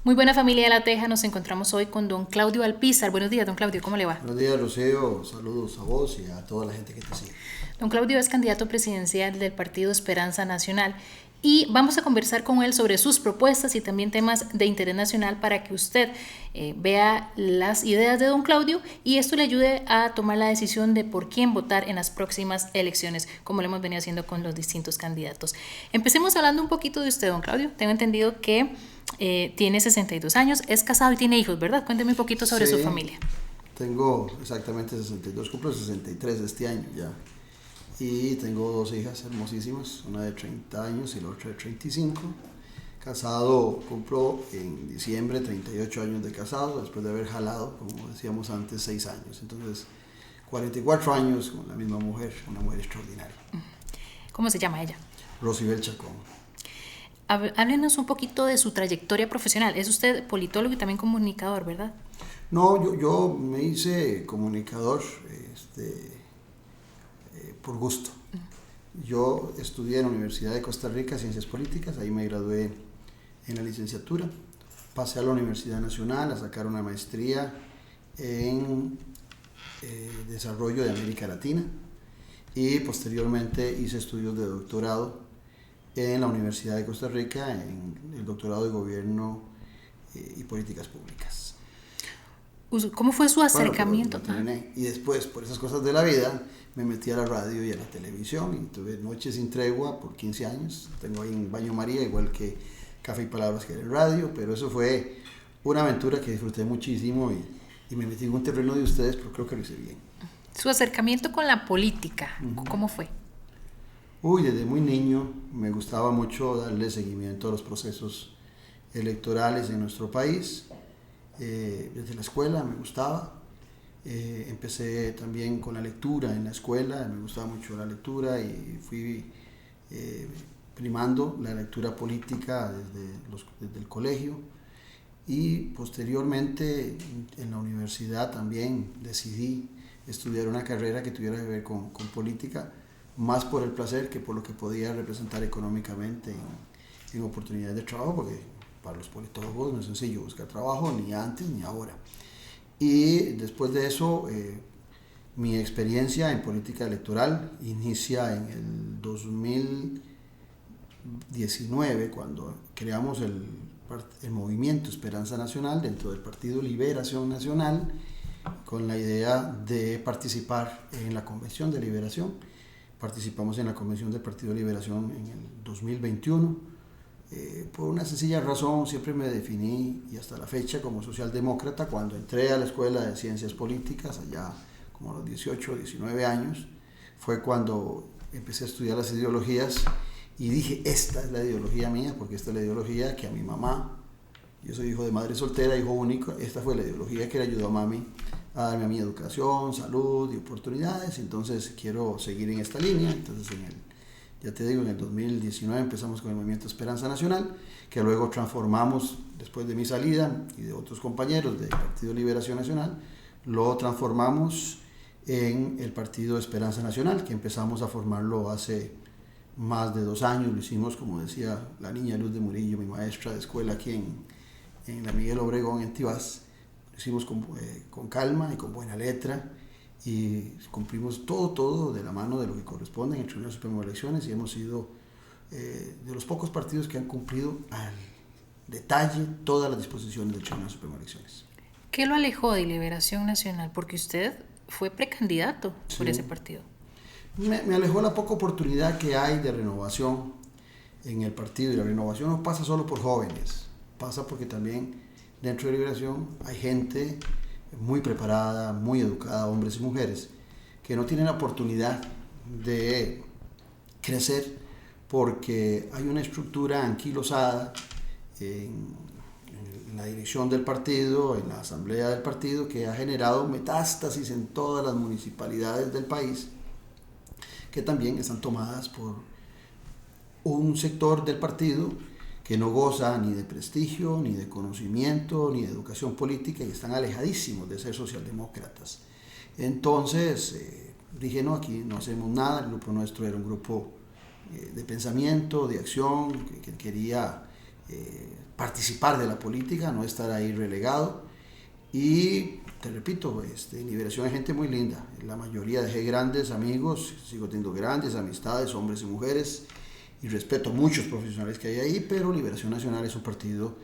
Muy buena familia de La Teja, nos encontramos hoy con don Claudio Alpizar. Buenos días, don Claudio, ¿cómo le va? Buenos días, Rocío. Saludos a vos y a toda la gente que te sigue. Don Claudio es candidato presidencial del Partido Esperanza Nacional y vamos a conversar con él sobre sus propuestas y también temas de interés nacional para que usted vea las ideas de don Claudio y esto le ayude a tomar la decisión de por quién votar en las próximas elecciones, como lo hemos venido haciendo con los distintos candidatos. Empecemos hablando un poquito de usted, don Claudio. Tengo entendido que tiene 62 años, es casado y tiene hijos, ¿verdad? Cuénteme un poquito sobre su familia. Tengo exactamente 62, cumplo 63 este año ya. Y tengo dos hijas hermosísimas, una de 30 años y la otra de 35. Casado, cumplo en diciembre 38 años de casado, después de haber jalado, como decíamos antes, 6 años. Entonces, 44 años con la misma mujer, una mujer extraordinaria. ¿Cómo se llama ella? Rosibel Chacón. Háblenos un poquito de su trayectoria profesional. Es usted politólogo y también comunicador, ¿verdad? No, yo me hice comunicador por gusto. Yo estudié en la Universidad de Costa Rica Ciencias Políticas, ahí me gradué en la licenciatura. Pasé a la Universidad Nacional a sacar una maestría en Desarrollo de América Latina y posteriormente hice estudios de doctorado en la Universidad de Costa Rica en el doctorado de Gobierno y Políticas Públicas. ¿Cómo fue su acercamiento? Y después, por esas cosas de la vida, me metí a la radio y a la televisión y tuve noches sin tregua por 15 años. Tengo ahí un baño María, igual que Café y Palabras, que era el radio, pero eso fue una aventura que disfruté muchísimo y me metí en un terreno de ustedes, pero creo que lo hice bien. Su acercamiento con la política, ¿cómo fue? Desde muy niño me gustaba mucho darle seguimiento a los procesos electorales en nuestro país. Desde la escuela me gustaba. Empecé también con la lectura en la escuela, me gustaba mucho la lectura y fui primando la lectura política desde el colegio y posteriormente en la universidad también decidí estudiar una carrera que tuviera que ver con política, más por el placer que por lo que podía representar económicamente en oportunidades de trabajo, porque para los politólogos no es sencillo buscar trabajo, ni antes ni ahora. Y después de eso, mi experiencia en política electoral inicia en el 2019, cuando creamos el movimiento Esperanza Nacional dentro del Partido Liberación Nacional, con la idea de participar en la Convención de Liberación. Participamos en la Convención del Partido de Liberación en el 2021. Por una sencilla razón, siempre me definí, y hasta la fecha, como socialdemócrata. Cuando entré a la Escuela de Ciencias Políticas, allá como a los 18 o 19 años, fue cuando empecé a estudiar las ideologías y dije, esta es la ideología mía, porque esta es la ideología que a mi mamá, yo soy hijo de madre soltera, hijo único, esta fue la ideología que le ayudó a mami a darme a mi educación, salud y oportunidades. Entonces quiero seguir en esta línea. Entonces ya te digo, en el 2019 empezamos con el movimiento Esperanza Nacional, que luego transformamos, después de mi salida y de otros compañeros del Partido Liberación Nacional, lo transformamos en el Partido Esperanza Nacional, que empezamos a formarlo hace más de 2 años. Lo hicimos, como decía la niña Luz de Murillo, mi maestra de escuela aquí en la Miguel Obregón, en Tibás. Lo hicimos con calma y con buena letra, y cumplimos todo de la mano de lo que corresponde en el Tribunal Supremo de Elecciones, y hemos sido de los pocos partidos que han cumplido al detalle todas las disposiciones del Tribunal Supremo de Elecciones. ¿Qué lo alejó de Liberación Nacional? Porque usted fue precandidato por ese partido. Me alejó la poca oportunidad que hay de renovación en el partido, y la renovación no pasa solo por jóvenes, pasa porque también dentro de Liberación hay gente muy preparada, muy educada, hombres y mujeres, que no tienen la oportunidad de crecer porque hay una estructura anquilosada en la dirección del partido, en la asamblea del partido, que ha generado metástasis en todas las municipalidades del país, que también están tomadas por un sector del partido que no goza ni de prestigio, ni de conocimiento, ni de educación política, y están alejadísimos de ser socialdemócratas. Entonces dije, no, aquí no hacemos nada. El grupo nuestro era un grupo de pensamiento, de acción, que quería participar de la política, no estar ahí relegado. Y te repito, Liberación es gente muy linda. La mayoría dejé grandes amigos, sigo teniendo grandes amistades, hombres y mujeres, y respeto a muchos profesionales que hay ahí, pero Liberación Nacional es un partido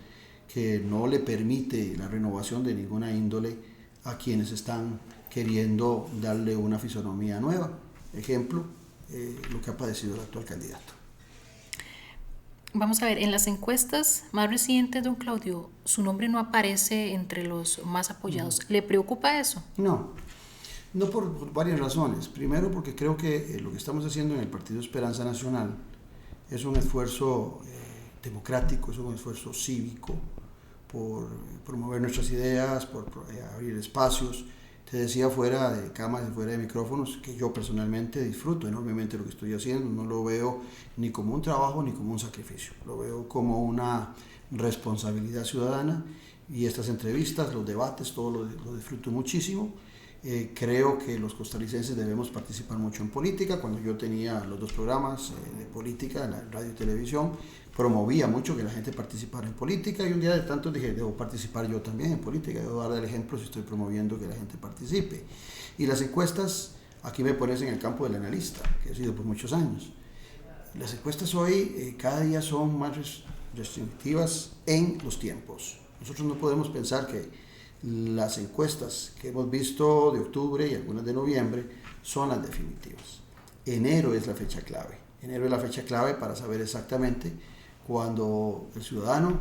que no le permite la renovación de ninguna índole a quienes están queriendo darle una fisonomía nueva. Ejemplo, lo que ha padecido el actual candidato. Vamos a ver, en las encuestas más recientes, don Claudio, su nombre no aparece entre los más apoyados. ¿Le preocupa eso? No por varias razones. Primero, porque creo que lo que estamos haciendo en el Partido Esperanza Nacional es un esfuerzo democrático, es un esfuerzo cívico por promover nuestras ideas, por abrir espacios. Te decía fuera de cámaras y fuera de micrófonos que yo personalmente disfruto enormemente lo que estoy haciendo, no lo veo ni como un trabajo ni como un sacrificio, lo veo como una responsabilidad ciudadana, y estas entrevistas, los debates, todo lo disfruto muchísimo. Creo que los costarricenses debemos participar mucho en política. Cuando yo tenía los 2 programas de política, la radio y televisión, promovía mucho que la gente participara en política, y un día de tantos dije, debo participar yo también en política, debo dar el ejemplo si estoy promoviendo que la gente participe. Y las encuestas, aquí me pones en el campo del analista, que he sido por muchos años. Las encuestas hoy cada día son más restrictivas en los tiempos. Nosotros no podemos pensar que las encuestas que hemos visto de octubre y algunas de noviembre son las definitivas. Enero es la fecha clave. Enero es la fecha clave para saber exactamente cuando el ciudadano,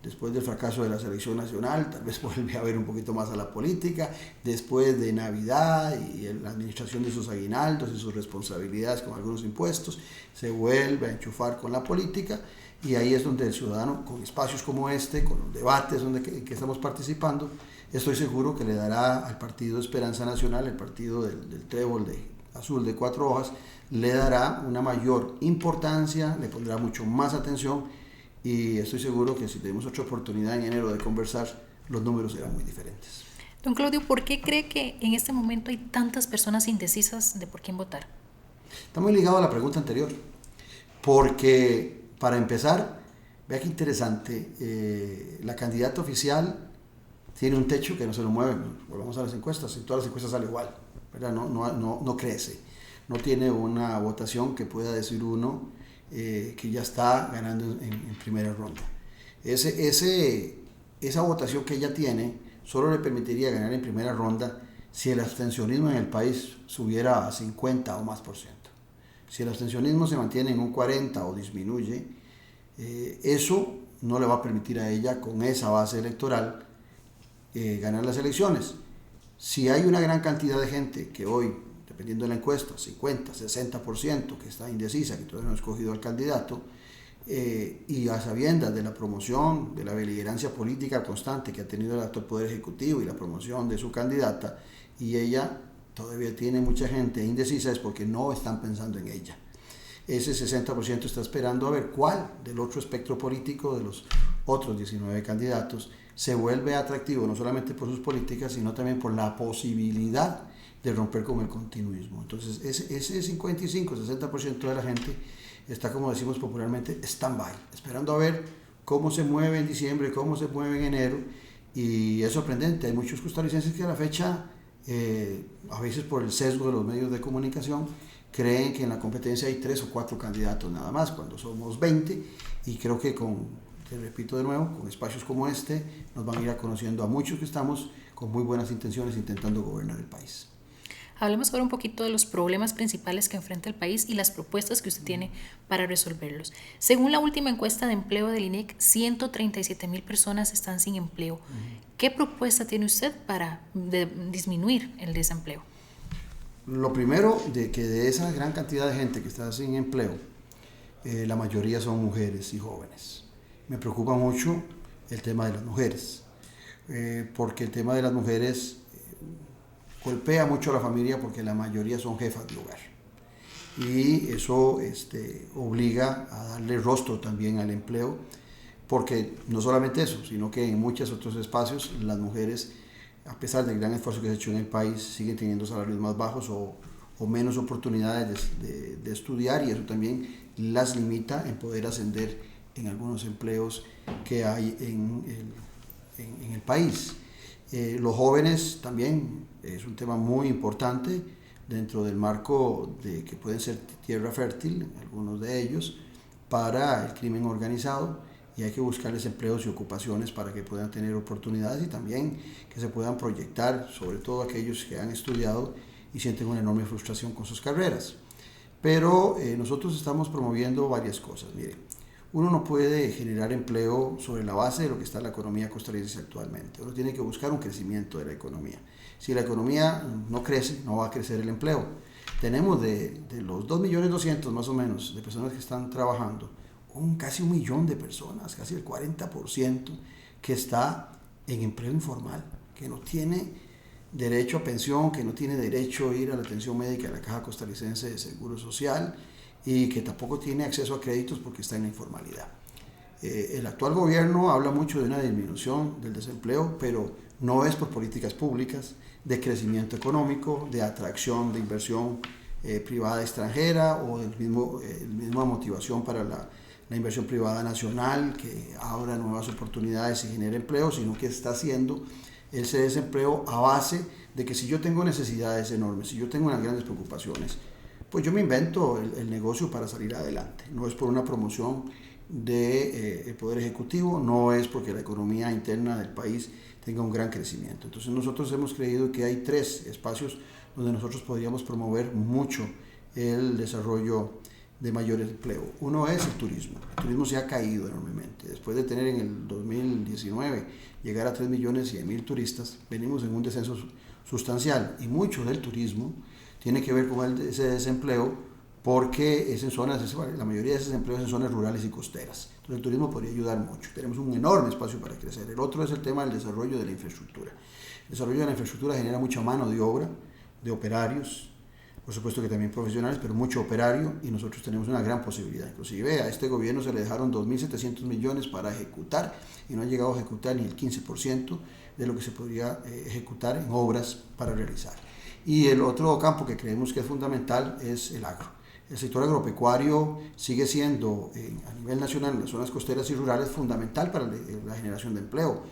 después del fracaso de la selección nacional, tal vez vuelve a ver un poquito más a la política, después de Navidad y la administración de sus aguinaldos y sus responsabilidades con algunos impuestos, se vuelve a enchufar con la política, y ahí es donde el ciudadano, con espacios como este, con los debates que estamos participando, estoy seguro que le dará al Partido Esperanza Nacional, el partido del trébol azul de 4 hojas, le dará una mayor importancia, le pondrá mucho más atención, y estoy seguro que si tenemos otra oportunidad en enero de conversar, los números serán muy diferentes. Don Claudio, ¿por qué cree que en este momento hay tantas personas indecisas de por quién votar? Está muy ligado a la pregunta anterior, porque para empezar, vea qué interesante, la candidata oficial tiene un techo que no se lo mueve. Volvamos a las encuestas, en todas las encuestas sale igual, ¿verdad? No crece, no tiene una votación que pueda decir uno que ya está ganando en primera ronda. Esa votación que ella tiene solo le permitiría ganar en primera ronda si el abstencionismo en el país subiera a 50 o más %. Si el abstencionismo se mantiene en un 40 o disminuye, eso no le va a permitir a ella, con esa base electoral, ganar las elecciones. Si hay una gran cantidad de gente que hoy, dependiendo de la encuesta, 50, 60%, que está indecisa, que todavía no ha escogido al candidato, y a sabiendas de la promoción, de la beligerancia política constante que ha tenido el actual Poder Ejecutivo y la promoción de su candidata, y ella todavía tiene mucha gente indecisa, es porque no están pensando en ella. Ese 60% está esperando a ver cuál del otro espectro político, de los otros 19 candidatos, se vuelve atractivo, no solamente por sus políticas, sino también por la posibilidad de romper con el continuismo. Entonces, ese 55-60% de la gente está, como decimos popularmente, stand-by, esperando a ver cómo se mueve en diciembre, cómo se mueve en enero, y es sorprendente. Hay muchos costarricenses que a la fecha, a veces por el sesgo de los medios de comunicación, creen que en la competencia hay 3 o 4 candidatos nada más, cuando somos 20, y creo que te repito de nuevo, con espacios como este, nos van a ir conociendo a muchos que estamos con muy buenas intenciones intentando gobernar el país. Hablemos ahora un poquito de los problemas principales que enfrenta el país y las propuestas que usted tiene para resolverlos. Según la última encuesta de empleo del INEC, 137,000 personas están sin empleo. ¿Qué propuesta tiene usted para disminuir el desempleo? Lo primero, de que de esa gran cantidad de gente que está sin empleo, la mayoría son mujeres y jóvenes. Me preocupa mucho el tema de las mujeres, porque el tema de las mujeres golpea mucho a la familia, porque la mayoría son jefas de hogar, y eso obliga a darle rostro también al empleo, porque no solamente eso, sino que en muchos otros espacios las mujeres, a pesar del gran esfuerzo que se ha hecho en el país, siguen teniendo salarios más bajos o menos oportunidades de estudiar, y eso también las limita en poder ascender en algunos empleos que hay en el país. Los jóvenes también es un tema muy importante dentro del marco de que pueden ser tierra fértil, algunos de ellos, para el crimen organizado, y hay que buscarles empleos y ocupaciones para que puedan tener oportunidades y también que se puedan proyectar, sobre todo aquellos que han estudiado y sienten una enorme frustración con sus carreras. Pero nosotros estamos promoviendo varias cosas. Mire, uno no puede generar empleo sobre la base de lo que está en la economía costarricense actualmente. Uno tiene que buscar un crecimiento de la economía. Si la economía no crece, no va a crecer el empleo. Tenemos de los 2.200.000 más o menos de personas que están trabajando, casi 1 millón de personas, casi el 40%, que está en empleo informal, que no tiene derecho a pensión, que no tiene derecho a ir a la atención médica de la Caja Costarricense de Seguro Social y que tampoco tiene acceso a créditos porque está en la informalidad. El actual gobierno habla mucho de una disminución del desempleo, pero no es por políticas públicas de crecimiento económico, de atracción de inversión privada extranjera o del misma motivación para la inversión privada nacional que abra nuevas oportunidades y genere empleo, sino que está haciendo ese desempleo a base de que si yo tengo necesidades enormes, si yo tengo unas grandes preocupaciones, pues yo me invento el negocio para salir adelante. No es por una promoción del Poder Ejecutivo, no es porque la economía interna del país tenga un gran crecimiento. Entonces nosotros hemos creído que hay 3 espacios donde nosotros podríamos promover mucho el desarrollo de mayor empleo. Uno es el turismo. El turismo se ha caído enormemente. Después de tener en el 2019 llegar a 3.100.000 turistas, venimos en un descenso sustancial y mucho del turismo tiene que ver con ese desempleo porque es en zonas, la mayoría de esos empleos en zonas rurales y costeras. Entonces el turismo podría ayudar mucho. Tenemos un enorme espacio para crecer. El otro es el tema del desarrollo de la infraestructura. El desarrollo de la infraestructura genera mucha mano de obra, de operarios, por supuesto que también profesionales, pero mucho operario, y nosotros tenemos una gran posibilidad. Inclusive a este gobierno se le dejaron 2.700 millones para ejecutar y no han llegado a ejecutar ni el 15% de lo que se podría ejecutar en obras para realizar. Y el otro campo que creemos que es fundamental es el agro. El sector agropecuario sigue siendo a nivel nacional en las zonas costeras y rurales fundamental para la generación de empleo.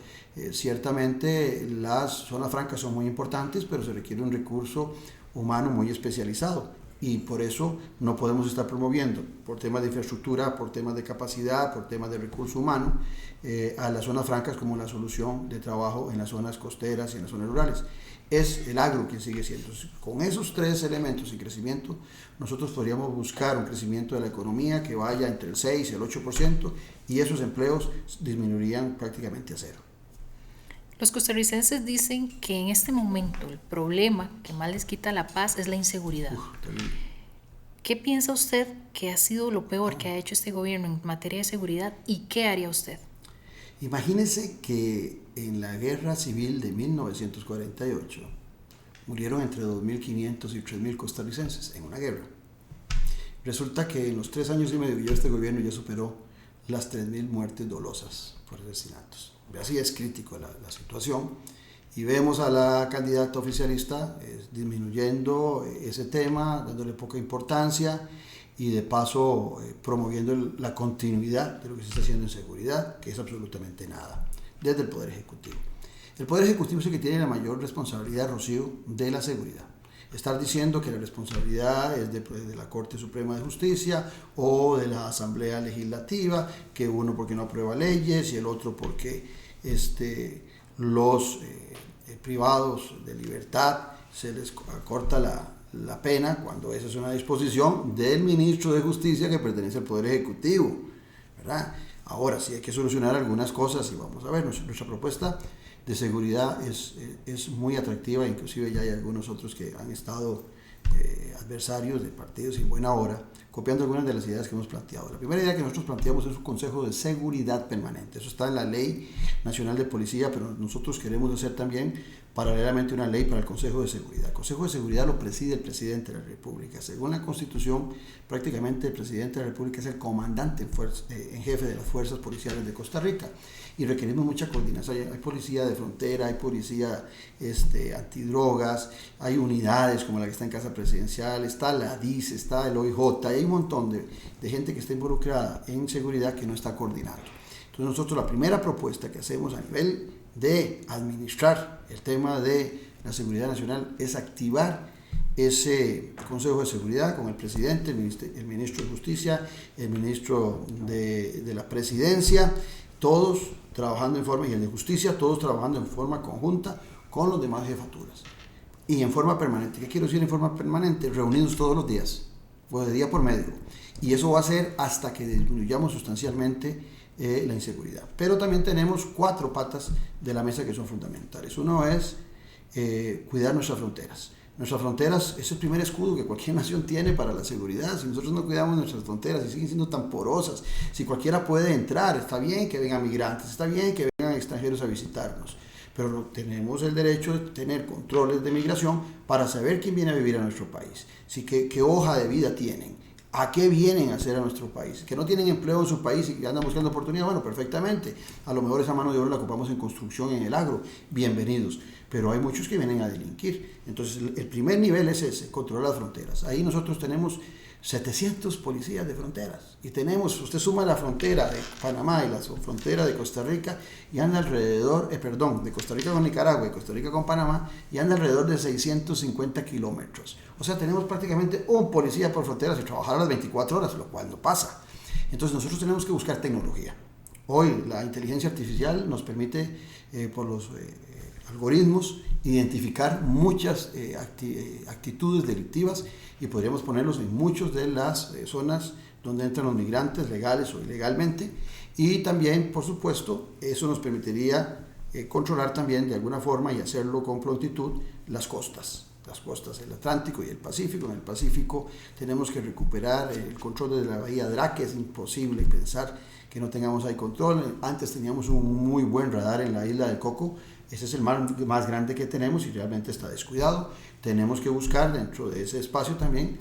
Ciertamente las zonas francas son muy importantes, pero se requiere un recurso humano muy especializado y por eso no podemos estar promoviendo por temas de infraestructura, por temas de capacidad, por temas de recurso humano a las zonas francas como la solución de trabajo en las zonas costeras y en las zonas rurales. Es el agro quien sigue siendo. Con esos 3 elementos y crecimiento, nosotros podríamos buscar un crecimiento de la economía que vaya entre el 6 y el 8% y esos empleos disminuirían prácticamente a 0. Los costarricenses dicen que en este momento el problema que más les quita la paz es la inseguridad. ¿Qué piensa usted que ha sido lo peor que ha hecho este gobierno en materia de seguridad y qué haría usted? Imagínense que en la guerra civil de 1948 murieron entre 2.500 y 3.000 costarricenses en una guerra. Resulta que en los 3 años y medio que lleva este gobierno ya superó las 3.000 muertes dolosas por asesinatos. Así es crítico la situación y vemos a la candidata oficialista disminuyendo ese tema, dándole poca importancia y de paso promoviendo la continuidad de lo que se está haciendo en seguridad, que es absolutamente nada, desde el Poder Ejecutivo. El Poder Ejecutivo es el que tiene la mayor responsabilidad, Rocío, de la seguridad. Estar diciendo que la responsabilidad es de la Corte Suprema de Justicia o de la Asamblea Legislativa, que uno porque no aprueba leyes y el otro porque los privados de libertad se les acorta la pena, cuando esa es una disposición del ministro de Justicia que pertenece al Poder Ejecutivo, ¿verdad? Ahora sí hay que solucionar algunas cosas y vamos a ver, nuestra propuesta de seguridad es muy atractiva, inclusive ya hay algunos otros que han estado adversarios de partidos en buena hora, copiando algunas de las ideas que hemos planteado. La primera idea que nosotros planteamos es un Consejo de Seguridad Permanente. Eso está en la Ley Nacional de Policía, pero nosotros queremos hacer también paralelamente una ley para el Consejo de Seguridad. El Consejo de Seguridad lo preside el Presidente de la República. Según la Constitución, prácticamente el Presidente de la República es el comandante en jefe de las fuerzas policiales de Costa Rica y requerimos mucha coordinación. Hay policía de frontera, hay policía antidrogas, hay unidades como la que está en Casa Presidencial, está la DIS, está el OIJ, hay hay un montón de gente que está involucrada en seguridad que no está coordinando. Entonces nosotros la primera propuesta que hacemos a nivel de administrar el tema de la seguridad nacional es activar ese Consejo de Seguridad con el presidente, el ministro de Justicia, el ministro de la Presidencia, todos trabajando en forma, y el de Justicia, todos trabajando en forma conjunta con los demás jefaturas. Y en forma permanente. ¿Qué quiero decir en forma permanente? Reunidos todos los días, o de día por medio. Y eso va a ser hasta que disminuyamos sustancialmente la inseguridad. Pero también tenemos 4 patas de la mesa que son fundamentales. Uno es cuidar nuestras fronteras. Nuestras fronteras es el primer escudo que cualquier nación tiene para la seguridad. Si nosotros no cuidamos nuestras fronteras y siguen siendo tan porosas, si cualquiera puede entrar, está bien que vengan migrantes, está bien que vengan extranjeros a visitarnos, pero tenemos el derecho de tener controles de migración para saber quién viene a vivir a nuestro país, qué hoja de vida tienen, a qué vienen a hacer a nuestro país, que no tienen empleo en su país y que andan buscando oportunidades, bueno, perfectamente, a lo mejor esa mano de obra la ocupamos en construcción, en el agro, bienvenidos, pero hay muchos que vienen a delinquir. Entonces el primer nivel es ese, controlar las fronteras. Ahí nosotros tenemos 700 policías de fronteras y tenemos, usted suma la frontera de Panamá y la frontera de Costa Rica y anda alrededor, de Costa Rica con Nicaragua y Costa Rica con Panamá y anda alrededor de 650 kilómetros. O sea, tenemos prácticamente un policía por fronteras y trabajar a las 24 horas, lo cual no pasa. Entonces nosotros tenemos que buscar tecnología. Hoy la inteligencia artificial nos permite, por los algoritmos, identificar muchas actitudes delictivas y podríamos ponerlos en muchas de las zonas donde entran los migrantes legales o ilegalmente, y también, por supuesto, eso nos permitiría controlar también de alguna forma y hacerlo con prontitud las costas del Atlántico y el Pacífico. En el Pacífico tenemos que recuperar el control de la bahía Drake. Es imposible pensar que no tengamos ahí control. Antes teníamos un muy buen radar en la isla de Coco. Ese es el más grande que tenemos y realmente está descuidado. Tenemos que buscar dentro de ese espacio también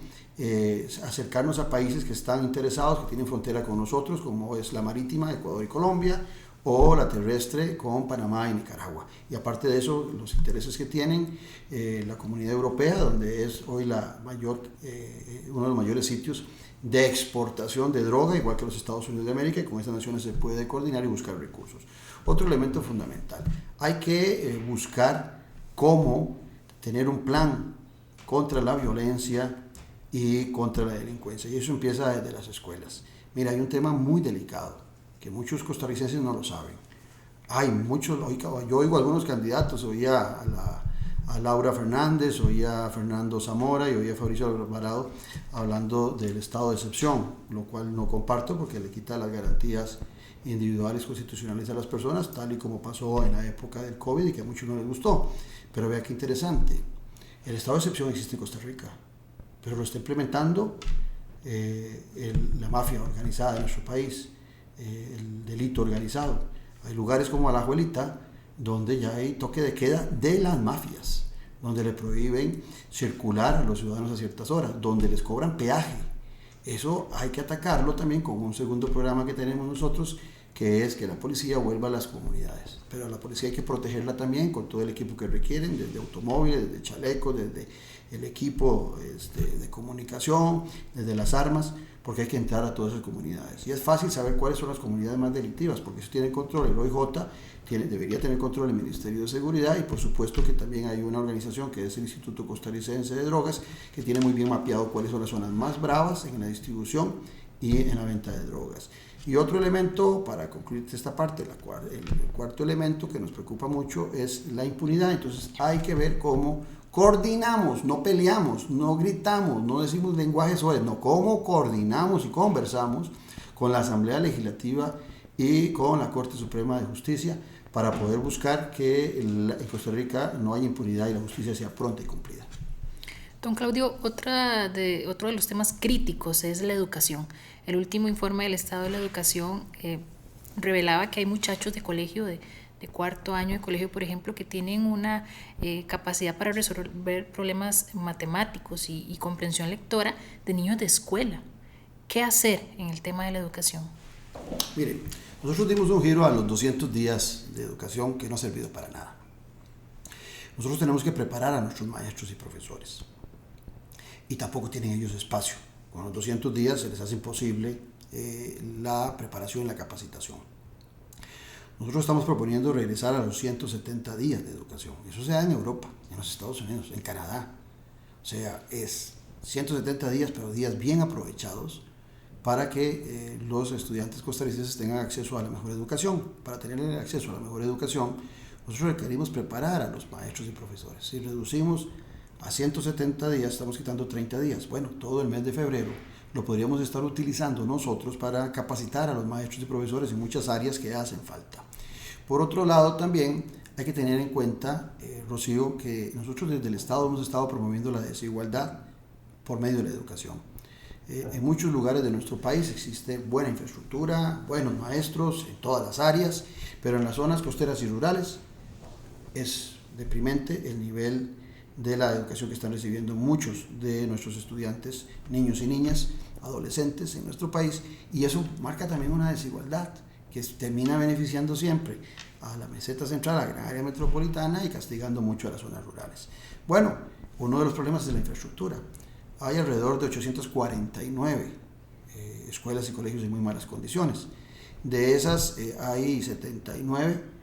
acercarnos a países que están interesados, que tienen frontera con nosotros, como es la marítima, Ecuador y Colombia, o la terrestre con Panamá y Nicaragua. Y aparte de eso, los intereses que tienen la Comunidad Europea, donde es hoy uno de los mayores sitios de exportación de droga, igual que los Estados Unidos de América, y con estas naciones se puede coordinar y buscar recursos. Otro elemento fundamental, hay que buscar cómo tener un plan contra la violencia y contra la delincuencia, y eso empieza desde las escuelas. Mira, hay un tema muy delicado, que muchos costarricenses no lo saben. Hay muchos, yo oigo a algunos candidatos, oía a Laura Fernández, oía a Fernando Zamora y oía a Fabricio Alvarado hablando del estado de excepción, lo cual no comparto porque le quita las garantías individuales constitucionales a las personas, tal y como pasó en la época del COVID y que a muchos no les gustó. Pero vea qué interesante, el estado de excepción existe en Costa Rica, pero lo está implementando la mafia organizada de nuestro país, el delito organizado. Hay lugares como Alajuelita donde ya hay toque de queda de las mafias, donde le prohíben circular a los ciudadanos a ciertas horas, donde les cobran peaje. Eso hay que atacarlo también con un segundo programa que tenemos nosotros, que es que la policía vuelva a las comunidades. Pero a la policía hay que protegerla también con todo el equipo que requieren, desde automóviles, desde chalecos, desde el equipo de comunicación, desde las armas, porque hay que entrar a todas esas comunidades. Y es fácil saber cuáles son las comunidades más delictivas, porque eso tiene control el OIJ, debería tener control el Ministerio de Seguridad, y por supuesto que también hay una organización que es el Instituto Costarricense de Drogas, que tiene muy bien mapeado cuáles son las zonas más bravas en la distribución y en la venta de drogas. Y otro elemento, para concluir esta parte, el cuarto elemento que nos preocupa mucho es la impunidad. Entonces hay que ver cómo coordinamos, no peleamos, no gritamos, no decimos lenguajes suaves, no, cómo coordinamos y conversamos con la Asamblea Legislativa y con la Corte Suprema de Justicia para poder buscar que en Costa Rica no haya impunidad y la justicia sea pronta y cumplida. Don Claudio, otro de los temas críticos es la educación. El último informe del estado de la educación revelaba que hay muchachos de colegio, de cuarto año de colegio, por ejemplo, que tienen una capacidad para resolver problemas matemáticos y comprensión lectora de niños de escuela. ¿Qué hacer en el tema de la educación? Mire, nosotros dimos un giro a los 200 días de educación que no ha servido para nada. Nosotros tenemos que preparar a nuestros maestros y profesores. Y tampoco tienen ellos espacio Con los 200 días se les hace imposible la preparación y la capacitación. Nosotros estamos proponiendo regresar a los 170 días de educación. Eso se da en Europa, en los Estados Unidos, en Canadá. O sea, es 170 días, pero días bien aprovechados para que los estudiantes costarricenses tengan acceso a la mejor educación. Para tener acceso a la mejor educación, nosotros requerimos preparar a los maestros y profesores. Si reducimos a 170 días, estamos quitando 30 días. Bueno, todo el mes de febrero lo podríamos estar utilizando nosotros para capacitar a los maestros y profesores en muchas áreas que hacen falta. Por otro lado, también hay que tener en cuenta, Rocío, que nosotros desde el Estado hemos estado promoviendo la desigualdad por medio de la educación. En muchos lugares de nuestro país existe buena infraestructura, buenos maestros en todas las áreas, pero en las zonas costeras y rurales es deprimente el nivel de la educación que están recibiendo muchos de nuestros estudiantes, niños y niñas, adolescentes en nuestro país, y eso marca también una desigualdad que termina beneficiando siempre a la meseta central, a la gran área metropolitana, y castigando mucho a las zonas rurales. Bueno, uno de los problemas es la infraestructura. Hay alrededor de 849 escuelas y colegios en muy malas condiciones. De esas hay 79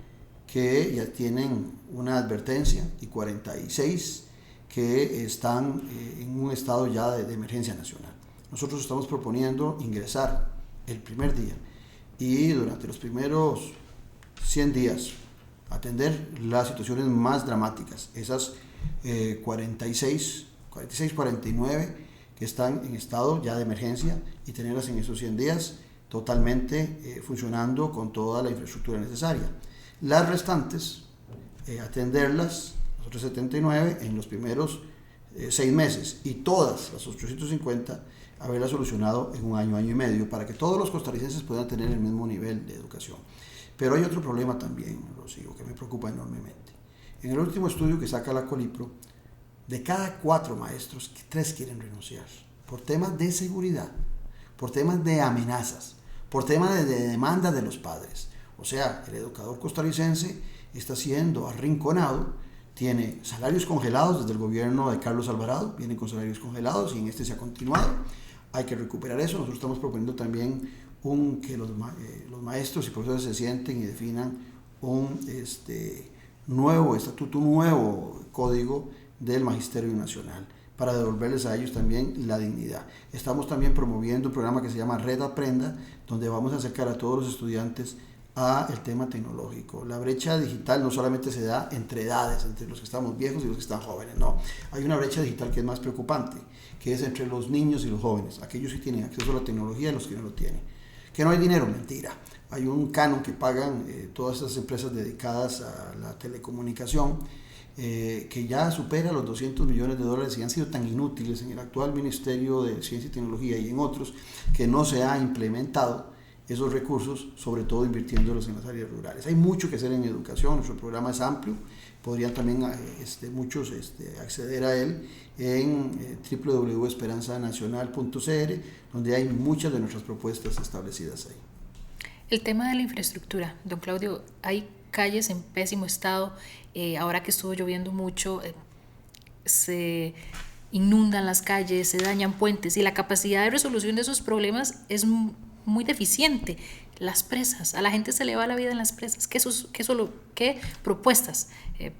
que ya tienen una advertencia y 46 que están en un estado ya de emergencia nacional. Nosotros estamos proponiendo ingresar el primer día y durante los primeros 100 días atender las situaciones más dramáticas, esas 46, 49 que están en estado ya de emergencia, y tenerlas en esos 100 días totalmente funcionando con toda la infraestructura necesaria. Las restantes, atenderlas, las otras 79, en los primeros 6 meses, y todas las 850 haberlas solucionado en un año, año y medio, para que todos los costarricenses puedan tener el mismo nivel de educación. Pero hay otro problema también, Rocío, que me preocupa enormemente. En el último estudio que saca la Colipro, de cada 4 maestros, 3 quieren renunciar por temas de seguridad, por temas de amenazas, por temas de demanda de los padres. O sea, el educador costarricense está siendo arrinconado, tiene salarios congelados desde el gobierno de Carlos Alvarado, vienen con salarios congelados y en este se ha continuado. Hay que recuperar eso. Nosotros estamos proponiendo también que los maestros y profesores se sienten y definan un nuevo estatuto, un nuevo código del Magisterio Nacional, para devolverles a ellos también la dignidad. Estamos también promoviendo un programa que se llama Red Aprenda, donde vamos a acercar a todos los estudiantes a el tema tecnológico. La brecha digital no solamente se da entre edades, entre los que estamos viejos y los que están jóvenes, no. Hay una brecha digital que es más preocupante, que es entre los niños y los jóvenes, aquellos que tienen acceso a la tecnología y los que no lo tienen. Que no hay dinero, mentira. Hay un canon que pagan todas esas empresas dedicadas a la telecomunicación, que ya supera los $200 millones y han sido tan inútiles en el actual Ministerio de Ciencia y Tecnología y en otros, que no se ha implementado esos recursos, sobre todo invirtiéndolos en las áreas rurales. Hay mucho que hacer en educación, nuestro programa es amplio, podrían también muchos acceder a él en www.esperanzanacional.cr, donde hay muchas de nuestras propuestas establecidas ahí. El tema de la infraestructura, don Claudio, hay calles en pésimo estado, ahora que estuvo lloviendo mucho, se inundan las calles, se dañan puentes, y la capacidad de resolución de esos problemas es muy deficiente. Las presas, a la gente se le va la vida en las presas. ¿Qué propuestas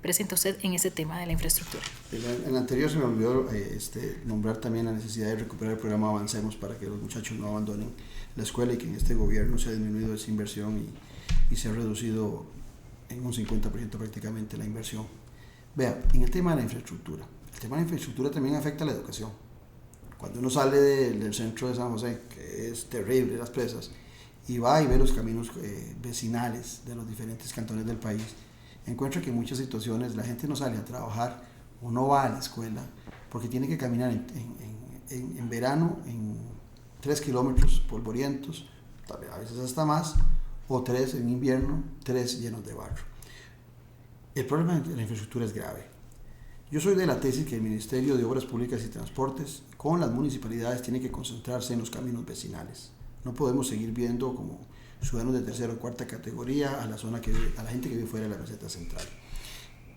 presenta usted en ese tema de la infraestructura? En la anterior se me olvidó nombrar también la necesidad de recuperar el programa Avancemos, para que los muchachos no abandonen la escuela, y que en este gobierno se ha disminuido esa inversión y se ha reducido en un 50% prácticamente la inversión. Vea, en el tema de la infraestructura, también afecta a la educación. Cuando uno sale del centro de San José, que es terrible las presas, y va y ve los caminos vecinales de los diferentes cantones del país, encuentra que en muchas situaciones la gente no sale a trabajar o no va a la escuela porque tiene que caminar en verano en 3 kilómetros polvorientos, a veces hasta más, o 3 en invierno, 3 llenos de barro. El problema de la infraestructura es grave. Yo soy de la tesis que el Ministerio de Obras Públicas y Transportes con las municipalidades tiene que concentrarse en los caminos vecinales. No podemos seguir viendo como ciudadanos de tercera o cuarta categoría a la gente que vive fuera de la meseta central.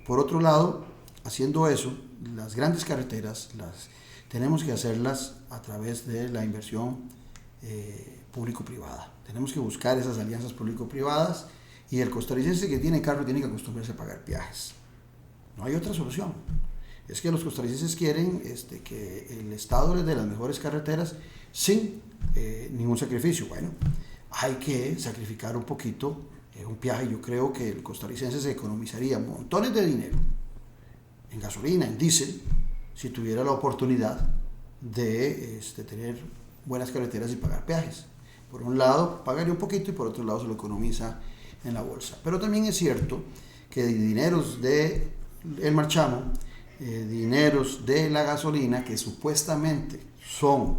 Por otro lado, haciendo eso, las grandes carreteras, tenemos que hacerlas a través de la inversión público-privada. Tenemos que buscar esas alianzas público-privadas, y el costarricense que tiene carro tiene que acostumbrarse a pagar peajes. No hay otra solución. Es que los costarricenses quieren que el Estado les dé las mejores carreteras sin ningún sacrificio. Bueno, hay que sacrificar un poquito un peaje. Yo creo que el costarricense se economizaría montones de dinero en gasolina, en diésel, si tuviera la oportunidad de tener buenas carreteras y pagar peajes. Por un lado pagaría un poquito y por otro lado se lo economiza en la bolsa. Pero también es cierto que dineros de el marchamo, dineros de la gasolina, que supuestamente son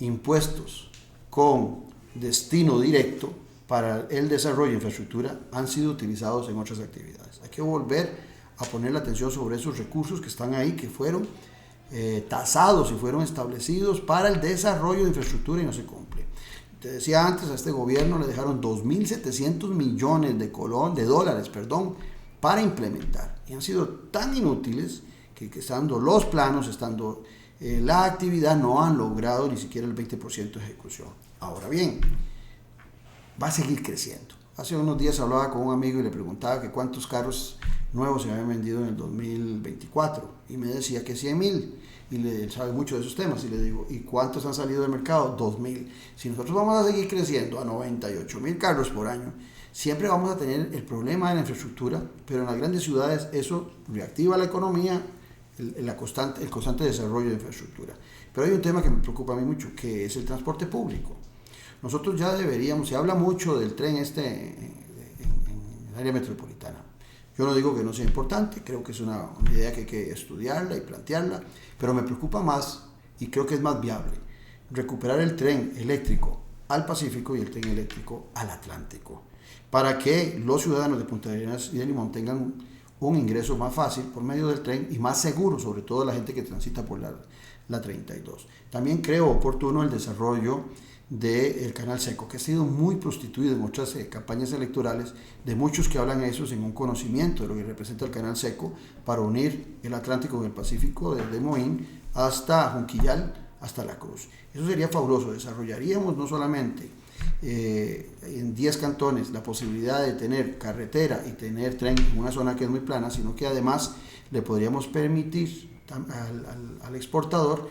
impuestos con destino directo para el desarrollo de infraestructura, han sido utilizados en otras actividades. Hay que volver a poner la atención sobre esos recursos que están ahí, que fueron tasados y fueron establecidos para el desarrollo de infraestructura y no se cumple. Te decía antes, a este gobierno le dejaron 2.700 millones de dólares para implementar, y han sido tan inútiles que estando los planos, estando la actividad, no han logrado ni siquiera el 20% de ejecución. Ahora bien, va a seguir creciendo. Hace unos días hablaba con un amigo y le preguntaba que cuántos carros nuevos se habían vendido en el 2024, y me decía que 100.000, y él sabe mucho de esos temas, y le digo, ¿y cuántos han salido del mercado? 2.000. Si nosotros vamos a seguir creciendo a 98.000 carros por año, siempre vamos a tener el problema de la infraestructura, pero en las grandes ciudades eso reactiva la economía, el constante desarrollo de infraestructura. Pero hay un tema que me preocupa a mí mucho, que es el transporte público. Nosotros ya deberíamos, se habla mucho del tren en el área metropolitana. Yo no digo que no sea importante, creo que es una idea que hay que estudiarla y plantearla, pero me preocupa más, y creo que es más viable, recuperar el tren eléctrico al Pacífico y el tren eléctrico al Atlántico, para que los ciudadanos de Punta Arenas y de Limón tengan un ingreso más fácil por medio del tren y más seguro, sobre todo la gente que transita por la 32. También creo oportuno el desarrollo del Canal Seco, que ha sido muy prostituido en otras campañas electorales, de muchos que hablan eso sin un conocimiento de lo que representa el Canal Seco para unir el Atlántico con el Pacífico, desde Moín hasta Junquillal, hasta La Cruz. Eso sería fabuloso. Desarrollaríamos no solamente en 10 cantones la posibilidad de tener carretera y tener tren en una zona que es muy plana, sino que además le podríamos permitir al exportador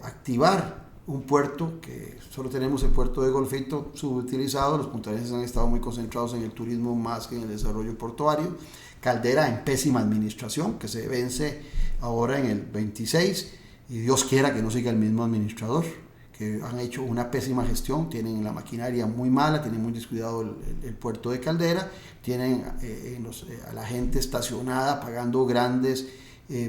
activar un puerto, que solo tenemos el puerto de Golfito subutilizado. Los puntarenses han estado muy concentrados en el turismo más que en el desarrollo portuario. Caldera en pésima administración, que se vence ahora en el 26, y Dios quiera que no siga el mismo administrador, que han hecho una pésima gestión, tienen la maquinaria muy mala, tienen muy descuidado el puerto de Caldera, tienen a la gente estacionada pagando grandes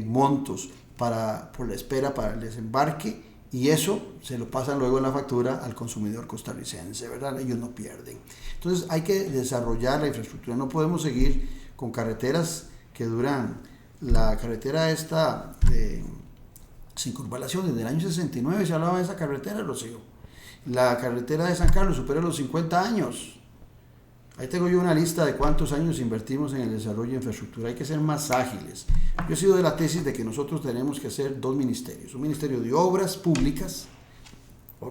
montos por la espera para el desembarque, y eso se lo pasan luego en la factura al consumidor costarricense, ¿verdad? Ellos no pierden. Entonces hay que desarrollar la infraestructura, no podemos seguir con carreteras que duran, la carretera esta de Circunvalación, desde el año 69 se hablaba de esa carretera, Rocío. La carretera de San Carlos supera los 50 años. Ahí tengo yo una lista de cuántos años invertimos en el desarrollo de infraestructura. Hay que ser más ágiles. Yo he sido de la tesis de que nosotros tenemos que hacer dos ministerios. Un ministerio de obras públicas,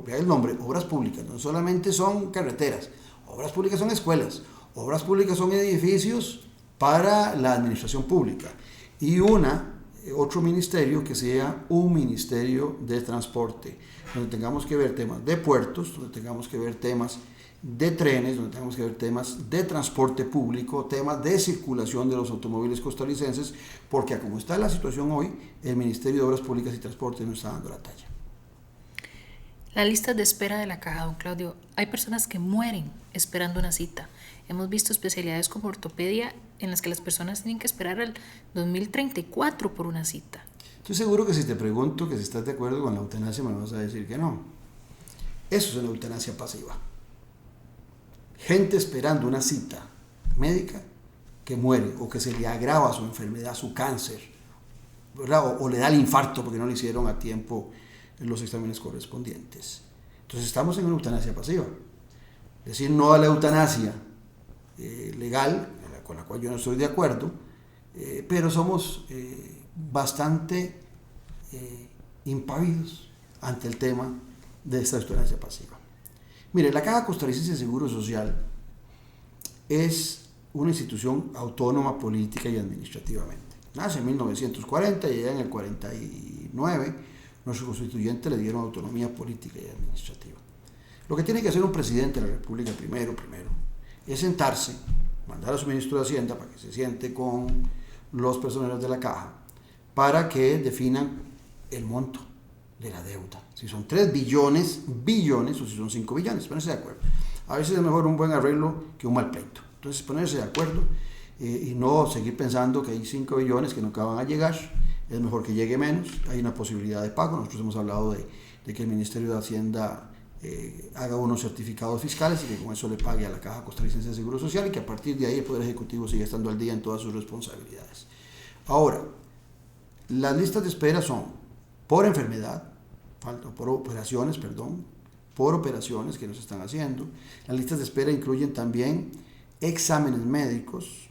vea el nombre, obras públicas, no solamente son carreteras, obras públicas son escuelas, obras públicas son edificios para la administración pública. Y otro ministerio que sea un ministerio de transporte, donde tengamos que ver temas de puertos, donde tengamos que ver temas de trenes, donde tengamos que ver temas de transporte público, temas de circulación de los automóviles costarricenses, porque como está la situación hoy, el Ministerio de Obras Públicas y Transporte no está dando la talla. La lista de espera de la caja, don Claudio, hay personas que mueren esperando una cita. Hemos visto especialidades como ortopedia en las que las personas tienen que esperar al 2034 por una cita. Estoy seguro que si te pregunto que si estás de acuerdo con la eutanasia me vas a decir que no. Eso es una eutanasia pasiva. Gente esperando una cita médica que muere o que se le agrava su enfermedad, su cáncer, ¿verdad? O le da el infarto porque no le hicieron a tiempo los exámenes correspondientes. Entonces estamos en una eutanasia pasiva. Decir no a la eutanasia legal, con la cual yo no estoy de acuerdo, pero somos bastante impávidos ante el tema de esta extranjería pasiva. Mire, la Caja Costarricense de Seguro Social es una institución autónoma política y administrativamente. Nace en 1940 y ya en el 49 nuestros constituyentes le dieron autonomía política y administrativa. Lo que tiene que hacer un presidente de la República primero es sentarse, mandar a su ministro de Hacienda para que se siente con los personeros de la Caja para que definan el monto de la deuda. Si son 3 billones o si son 5 billones, ponerse de acuerdo. A veces es mejor un buen arreglo que un mal pleito. Entonces ponerse de acuerdo y no seguir pensando que hay 5 billones que nunca van a llegar. Es mejor que llegue menos, hay una posibilidad de pago. Nosotros hemos hablado de que el Ministerio de Hacienda haga unos certificados fiscales y que con eso le pague a la Caja Costarricense de Seguro Social y que a partir de ahí el Poder Ejecutivo siga estando al día en todas sus responsabilidades. Ahora, las listas de espera son por enfermedad, por operaciones que nos están haciendo. Las listas de espera incluyen también exámenes médicos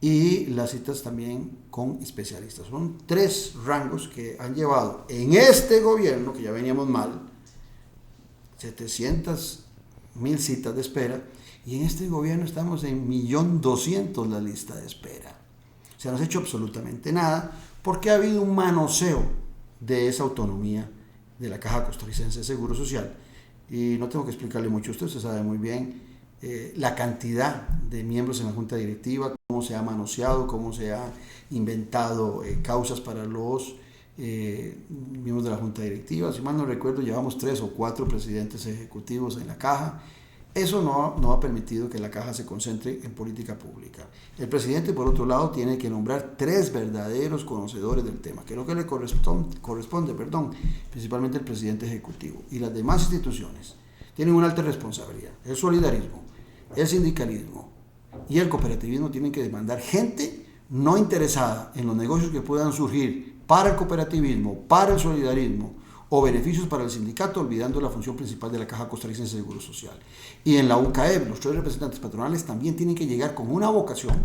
y las citas también con especialistas. Son 3 rangos que han llevado en este gobierno, que ya veníamos mal, 700,000 citas de espera, y en este gobierno estamos en 1.200.000 la lista de espera. O sea, no se ha hecho absolutamente nada porque ha habido un manoseo de esa autonomía de la Caja Costarricense de Seguro Social. Y no tengo que explicarle mucho a usted sabe muy bien la cantidad de miembros en la Junta Directiva, cómo se ha manoseado, cómo se ha inventado causas para los miembros de la Junta Directiva. Si mal no recuerdo, llevamos 3 o 4 presidentes ejecutivos en la Caja. Eso no ha permitido que la Caja se concentre en política pública. El presidente, por otro lado, tiene que nombrar 3 verdaderos conocedores del tema, que es lo que le corresponde, principalmente el presidente ejecutivo. Y las demás instituciones tienen una alta responsabilidad. El solidarismo, el sindicalismo y el cooperativismo tienen que demandar gente no interesada en los negocios que puedan surgir para el cooperativismo, para el solidarismo o beneficios para el sindicato, olvidando la función principal de la Caja Costarricense de Seguro Social. Y en la UCAEB, los 3 representantes patronales también tienen que llegar con una vocación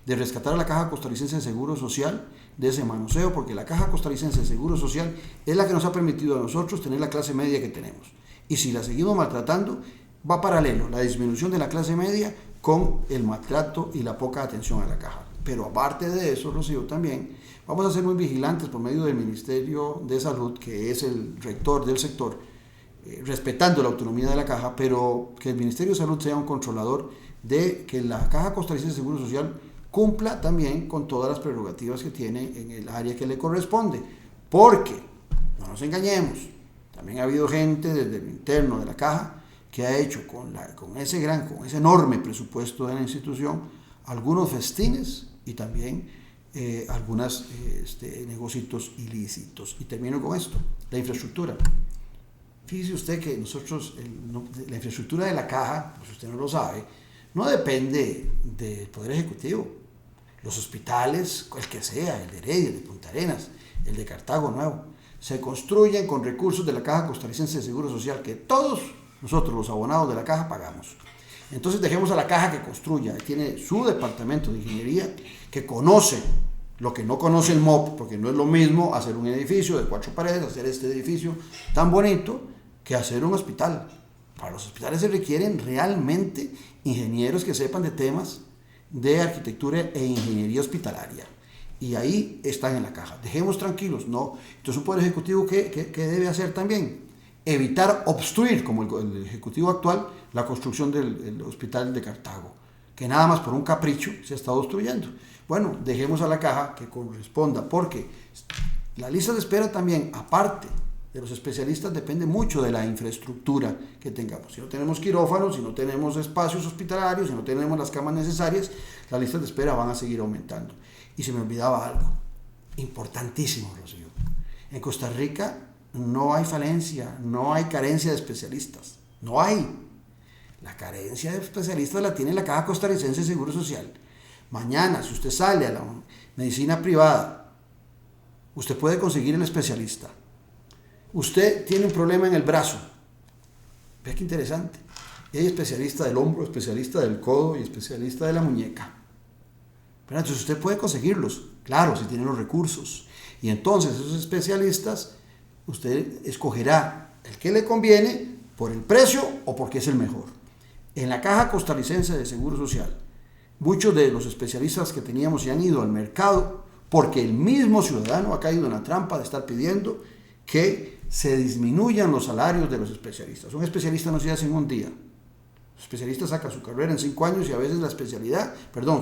de rescatar a la Caja Costarricense de Seguro Social de ese manoseo, porque la Caja Costarricense de Seguro Social es la que nos ha permitido a nosotros tener la clase media que tenemos. Y si la seguimos maltratando, va paralelo la disminución de la clase media con el maltrato y la poca atención a la Caja. Pero aparte de eso, Rocío, también vamos a ser muy vigilantes por medio del Ministerio de Salud, que es el rector del sector, respetando la autonomía de la Caja, pero que el Ministerio de Salud sea un controlador de que la Caja Costarricense de Seguro Social cumpla también con todas las prerrogativas que tiene en el área que le corresponde. Porque, no nos engañemos, también ha habido gente desde el interno de la Caja que ha hecho con ese enorme presupuesto de la institución algunos festines y también algunos negocios ilícitos. Y termino con esto, la infraestructura. Fíjese usted que nosotros, la infraestructura de la Caja, pues usted no lo sabe, no depende del Poder Ejecutivo. Los hospitales, el que sea, el de Heredia, el de Punta Arenas, el de Cartago Nuevo, se construyen con recursos de la Caja Costarricense de Seguro Social que todos nosotros, los abonados de la Caja, pagamos. Entonces dejemos a la Caja que construya, tiene su departamento de ingeniería que conoce lo que no conoce el MOP, porque no es lo mismo hacer un edificio de 4 paredes, hacer este edificio tan bonito, que hacer un hospital. Para los hospitales se requieren realmente ingenieros que sepan de temas de arquitectura e ingeniería hospitalaria. Y ahí están en la Caja. Dejemos tranquilos, ¿no? Entonces un Poder Ejecutivo, ¿qué debe hacer también? Evitar obstruir, como el Ejecutivo actual, la construcción del hospital de Cartago, que nada más por un capricho se ha estado obstruyendo. Bueno, dejemos a la Caja que corresponda, porque la lista de espera también, aparte de los especialistas, depende mucho de la infraestructura que tengamos. Si no tenemos quirófanos, si no tenemos espacios hospitalarios, si no tenemos las camas necesarias, las listas de espera van a seguir aumentando. Y se me olvidaba algo importantísimo, Rocío. En Costa Rica no hay falencia, no hay carencia de especialistas. No hay. La carencia de especialistas la tiene la Caja Costarricense de Seguro Social. Mañana, si usted sale a la medicina privada, usted puede conseguir el especialista. Usted tiene un problema en el brazo. Vea qué interesante. Y hay especialista del hombro, especialista del codo y especialista de la muñeca. ¿verdad? Entonces usted puede conseguirlos, claro, si tiene los recursos. Y entonces esos especialistas, usted escogerá el que le conviene por el precio o porque es el mejor. En la Caja Costarricense de Seguro Social, muchos de los especialistas que teníamos se han ido al mercado porque el mismo ciudadano ha caído en la trampa de estar pidiendo que se disminuyan los salarios de los especialistas. Un especialista no se hace en un día. El especialista saca su carrera en 5 años y a veces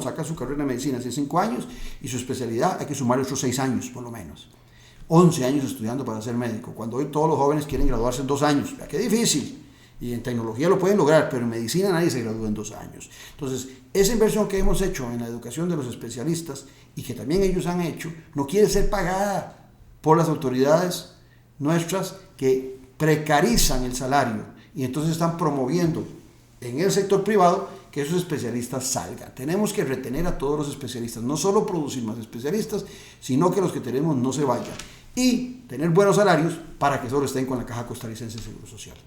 saca su carrera en medicina hace 5 años y su especialidad hay que sumarle otros 6 años por lo menos. 11 años estudiando para ser médico, cuando hoy todos los jóvenes quieren graduarse en 2 años. Vea qué difícil. Y en tecnología lo pueden lograr, pero en medicina nadie se gradúa en 2 años. Entonces, esa inversión que hemos hecho en la educación de los especialistas y que también ellos han hecho, no quiere ser pagada por las autoridades nuestras que precarizan el salario y entonces están promoviendo en el sector privado que esos especialistas salgan. Tenemos que retener a todos los especialistas, no solo producir más especialistas, sino que los que tenemos no se vayan y tener buenos salarios para que solo estén con la Caja Costarricense de Seguro Social.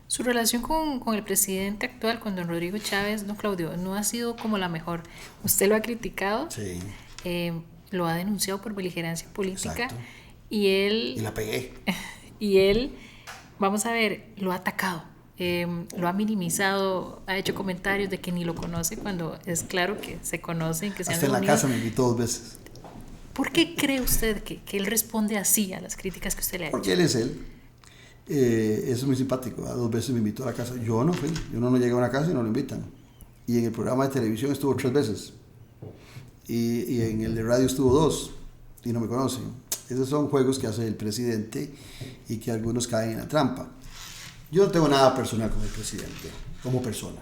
Su relación con el presidente actual, con don Rodrigo Chávez, don Claudio, no ha sido como la mejor. Usted lo ha criticado, sí. Lo ha denunciado por beligerancia política. Exacto. Y la pegué. Y él, vamos a ver, lo ha atacado, lo ha minimizado, ha hecho comentarios de que ni lo conoce cuando es claro que se conocen, que se han reunido. Hasta en la casa me invitó 2 veces. ¿Por qué cree usted que él responde así a las críticas que usted le ha hecho? Porque él es él. Eso es muy simpático. 2 veces me invitó a la casa. Yo no fui. Uno no llega a una casa y no lo invitan. Y en el programa de televisión estuvo 3 veces. Y en el de radio estuvo 2 y no me conocen. Esos son juegos que hace el presidente y que algunos caen en la trampa. Yo no tengo nada personal con el presidente, como persona.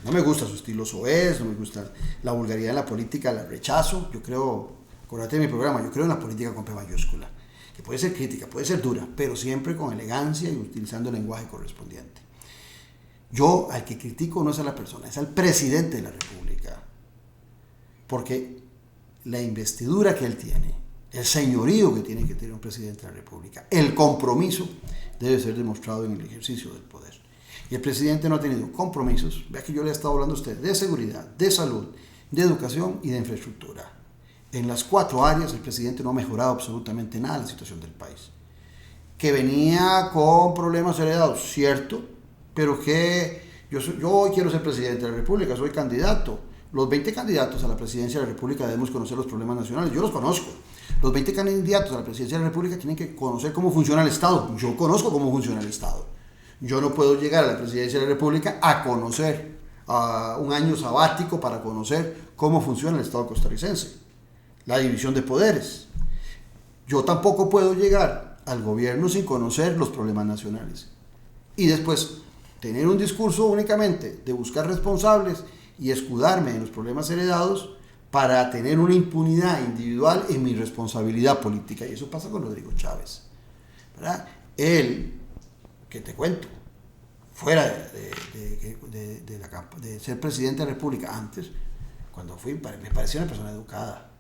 No me gusta su estilo soez, no me gusta la vulgaridad en la política, la rechazo. Yo creo, acuérdate de mi programa, yo creo en la política con P mayúscula, que puede ser crítica, puede ser dura, pero siempre con elegancia y utilizando el lenguaje correspondiente. Yo al que critico no es a la persona, es al presidente de la República, porque la investidura que él tiene, el señorío que tiene que tener un presidente de la República, el compromiso debe ser demostrado en el ejercicio del poder. Y el presidente no ha tenido compromisos. Vea que yo le he estado hablando a usted de seguridad, de salud, de educación y de infraestructura. En las 4 áreas el presidente no ha mejorado absolutamente nada la situación del país. Que venía con problemas heredados, cierto, pero que yo hoy quiero ser presidente de la República, soy candidato. Los 20 candidatos a la presidencia de la República debemos conocer los problemas nacionales, yo los conozco. Los 20 candidatos a la presidencia de la República tienen que conocer cómo funciona el Estado. Yo conozco cómo funciona el Estado. Yo no puedo llegar a la presidencia de la República a conocer, a un año sabático para conocer cómo funciona el Estado costarricense, la división de poderes. Yo tampoco puedo llegar al gobierno sin conocer los problemas nacionales. Y después tener un discurso únicamente de buscar responsables y escudarme en los problemas heredados para tener una impunidad individual en mi responsabilidad política. Y eso pasa con Rodrigo Chávez, ¿verdad? Él, que te cuento, fuera de ser presidente de la República, antes, cuando fui, me parecía una persona educada.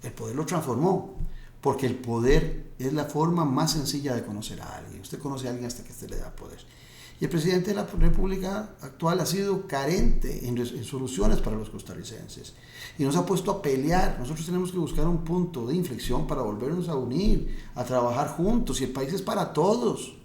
El poder lo transformó, porque el poder es la forma más sencilla de conocer a alguien. Usted conoce a alguien hasta que usted le da poder. Y el presidente de la República actual ha sido carente en soluciones para los costarricenses y nos ha puesto a pelear. Nosotros tenemos que buscar un punto de inflexión para volvernos a unir, a trabajar juntos, y el país es para todos.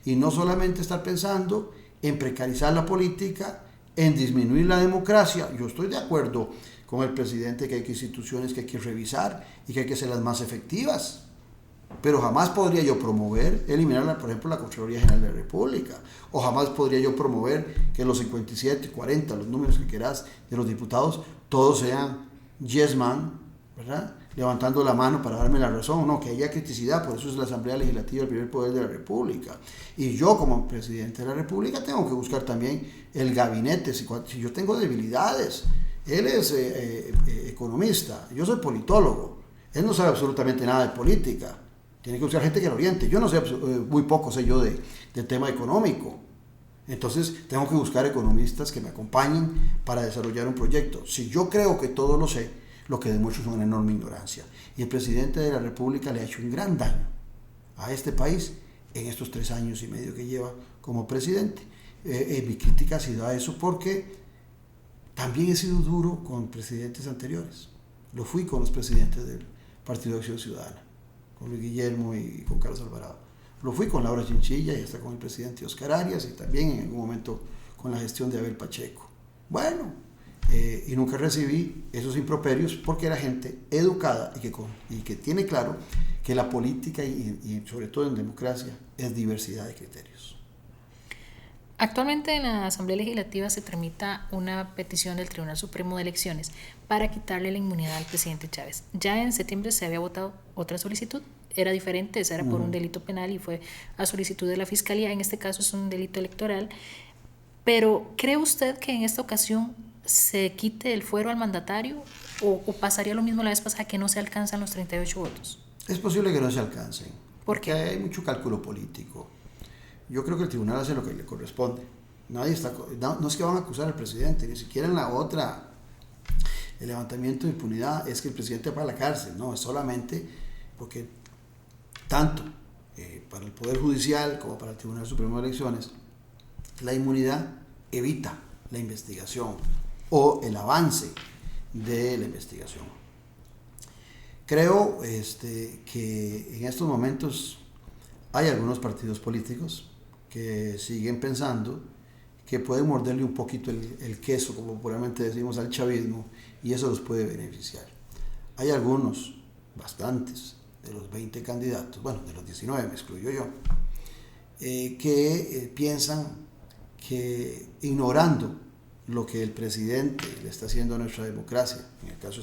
Y no solamente estar pensando en precarizar la política, en disminuir la democracia. Yo estoy de acuerdo con el presidente que hay instituciones que hay que revisar y que hay que hacerlas más efectivas. Pero jamás podría yo promover eliminar, por ejemplo, la Contraloría General de la República, o jamás podría yo promover que los 57, 40, los números que quieras de los diputados, todos sean yes man, ¿verdad? Levantando la mano para darme la razón. No, que haya criticidad, por eso es la Asamblea Legislativa el primer poder de la República. Y yo como presidente de la República tengo que buscar también el gabinete, si yo tengo debilidades. Él es economista, yo soy politólogo, él no sabe absolutamente nada de política. Tiene que buscar gente que lo oriente. Yo no sé, muy poco sé yo del tema económico. Entonces tengo que buscar economistas que me acompañen para desarrollar un proyecto. Si yo creo que todo lo sé, lo que demuestro es una enorme ignorancia. Y el presidente de la República le ha hecho un gran daño a este país en estos 3 años y medio que lleva como presidente. Mi crítica ha sido a eso porque También he sido duro con presidentes anteriores. Lo fui con los presidentes del Partido de Acción Ciudadana, con Luis Guillermo y con Carlos Alvarado. Lo fui con Laura Chinchilla y hasta con el presidente Oscar Arias y también en algún momento con la gestión de Abel Pacheco. Bueno, y nunca recibí esos improperios porque era gente educada y que tiene claro que la política y sobre todo en democracia es diversidad de criterios. Actualmente en la Asamblea Legislativa se tramita una petición del Tribunal Supremo de Elecciones para quitarle la inmunidad al presidente Chávez. Ya en septiembre se había votado otra solicitud, era diferente, esa era por un delito penal y fue a solicitud de la Fiscalía, en este caso es un delito electoral. Pero ¿cree usted que en esta ocasión se quite el fuero al mandatario o pasaría lo mismo la vez pasada, que no se alcanzan los 38 votos? Es posible que no se alcancen. ¿Por qué? Porque hay mucho cálculo político. Yo creo que el tribunal hace lo que le corresponde. No es que van a acusar al presidente, ni siquiera en la otra, el levantamiento de impunidad es que el presidente va a la cárcel, no, es solamente porque tanto para el Poder Judicial como para el Tribunal Supremo de Elecciones, la inmunidad evita la investigación o el avance de la investigación. Creo que en estos momentos hay algunos partidos políticos que siguen pensando que pueden morderle un poquito el queso, como popularmente decimos, al chavismo, y eso los puede beneficiar. Hay algunos, bastantes, de los 20 candidatos, bueno, de los 19 me excluyo yo, que piensan que ignorando lo que el presidente le está haciendo a nuestra democracia, en el caso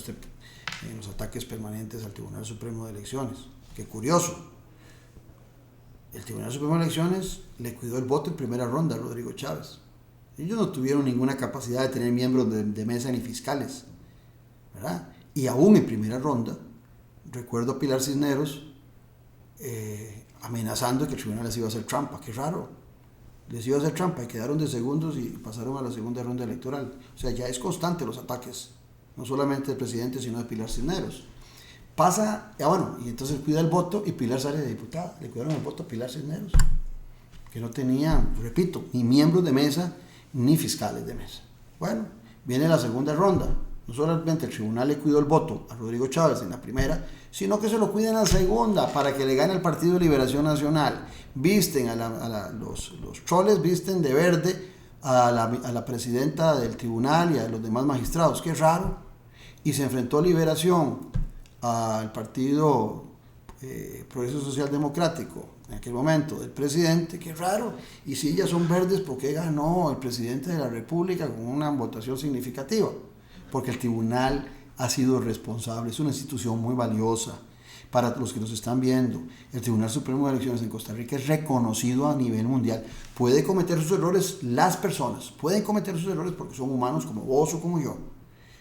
en los ataques permanentes al Tribunal Supremo de Elecciones, que curioso, el Tribunal Supremo de Elecciones le cuidó el voto en primera ronda a Rodrigo Chávez. Ellos no tuvieron ninguna capacidad de tener miembros de mesa ni fiscales, ¿verdad? Y aún en primera ronda, recuerdo a Pilar Cisneros amenazando que el tribunal les iba a hacer trampa. Qué raro, les iba a hacer trampa y quedaron de segundos y pasaron a la segunda ronda electoral. O sea, ya es constante los ataques, no solamente del presidente, sino de Pilar Cisneros. Pasa, bueno, y entonces cuida el voto y Pilar sale de diputada. Le cuidaron el voto a Pilar Cisneros, que no tenía, repito, ni miembros de mesa ni fiscales de mesa. Bueno, viene la segunda ronda. No solamente el tribunal le cuidó el voto a Rodrigo Chávez en la primera, sino que se lo cuida en la segunda para que le gane el Partido de Liberación Nacional. Visten los troles visten de verde a la presidenta del tribunal y a los demás magistrados. Qué raro. Y se enfrentó Liberación al Partido Progreso Social Democrático en aquel momento del presidente. Qué raro. Y si ellas son verdes, ¿por qué ganó el presidente de la República con una votación significativa? Porque el tribunal ha sido responsable, es una institución muy valiosa. Para los que nos están viendo, el Tribunal Supremo de Elecciones en Costa Rica es reconocido a nivel mundial. Puede cometer sus errores, las personas pueden cometer sus errores porque son humanos como vos o como yo,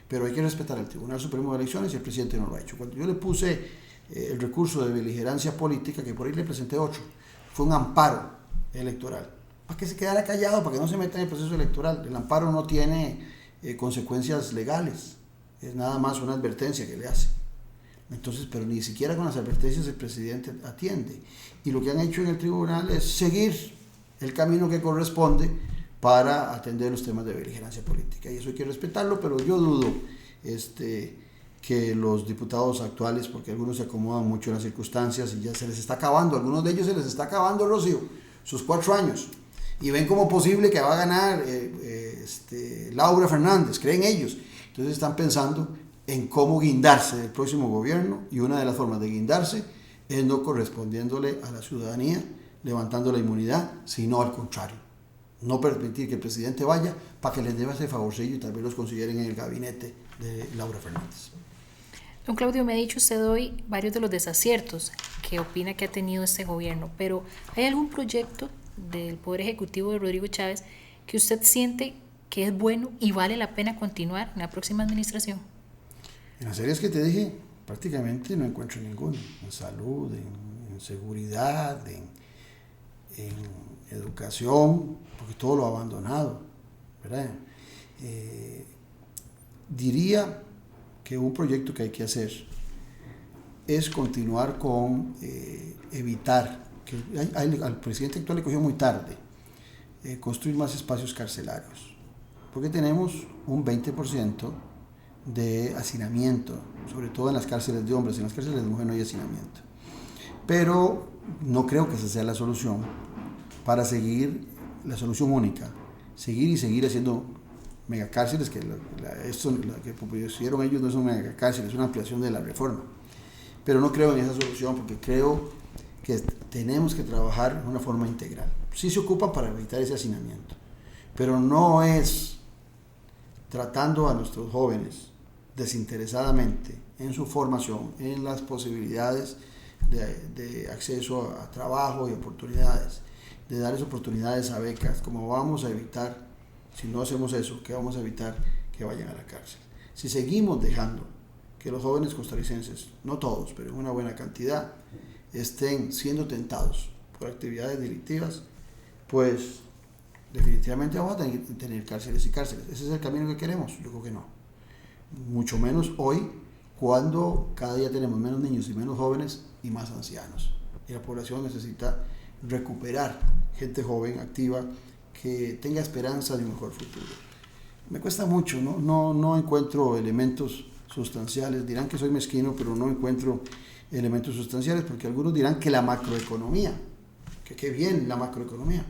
pero hay que respetar al Tribunal Supremo de Elecciones y el presidente no lo ha hecho. Cuando yo le puse el recurso de beligerancia política, que por ahí le presenté 8, fue un amparo electoral, para que se quedara callado, para que no se meta en el proceso electoral. El amparo no tiene consecuencias legales, es nada más una advertencia que le hace. Entonces, pero ni siquiera con las advertencias el presidente atiende. Y lo que han hecho en el tribunal es seguir el camino que corresponde para atender los temas de beligerancia política. Y eso hay que respetarlo, pero yo dudo que los diputados actuales, porque algunos se acomodan mucho en las circunstancias y ya se les está acabando, a algunos de ellos se les está acabando, Rocío, sus 4 años. Y ven como posible que va a ganar Laura Fernández, creen ellos. Entonces están pensando en cómo guindarse del próximo gobierno, y una de las formas de guindarse es no correspondiéndole a la ciudadanía, levantando la inmunidad, sino al contrario, no permitir que el presidente vaya para que les deba ese favorcillo y tal vez los consideren en el gabinete de Laura Fernández. Don Claudio, me ha dicho usted hoy varios de los desaciertos que opina que ha tenido este gobierno, pero ¿hay algún proyecto del Poder Ejecutivo de Rodrigo Chávez que usted siente que es bueno y vale la pena continuar en la próxima administración? En las áreas que te dije, prácticamente no encuentro ninguno. En salud, en seguridad, en educación, porque todo lo ha abandonado, ¿verdad? Diría que un proyecto que hay que hacer es continuar con evitar, que al presidente actual le cogió muy tarde, construir más espacios carcelarios. porque tenemos un 20% de hacinamiento, sobre todo en las cárceles de hombres. En las cárceles de mujeres no hay hacinamiento. Pero no creo que esa sea la solución para seguir, la solución única, seguir haciendo megacárceles, que esto que propusieron ellos no es una megacárcel, es una ampliación de la reforma. Pero no creo en esa solución, porque creo que tenemos que trabajar de una forma integral. Sí se ocupa para evitar ese hacinamiento, pero no es tratando a nuestros jóvenes desinteresadamente en su formación, en las posibilidades de acceso a trabajo y oportunidades, de darles oportunidades a becas, como vamos a evitar, si no hacemos eso, que vamos a evitar que vayan a la cárcel. Si seguimos dejando que los jóvenes costarricenses, no todos, pero una buena cantidad, estén siendo tentados por actividades delictivas, pues definitivamente vamos a tener cárceles y cárceles. ¿Ese es el camino que queremos? Yo creo que no. Mucho menos hoy, cuando cada día tenemos menos niños y menos jóvenes y más ancianos. Y la población necesita recuperar gente joven, activa, que tenga esperanza de un mejor futuro. Me cuesta mucho, no encuentro elementos sustanciales. Dirán que soy mezquino, pero no encuentro elementos sustanciales, porque algunos dirán que la macroeconomía, que qué bien la macroeconomía.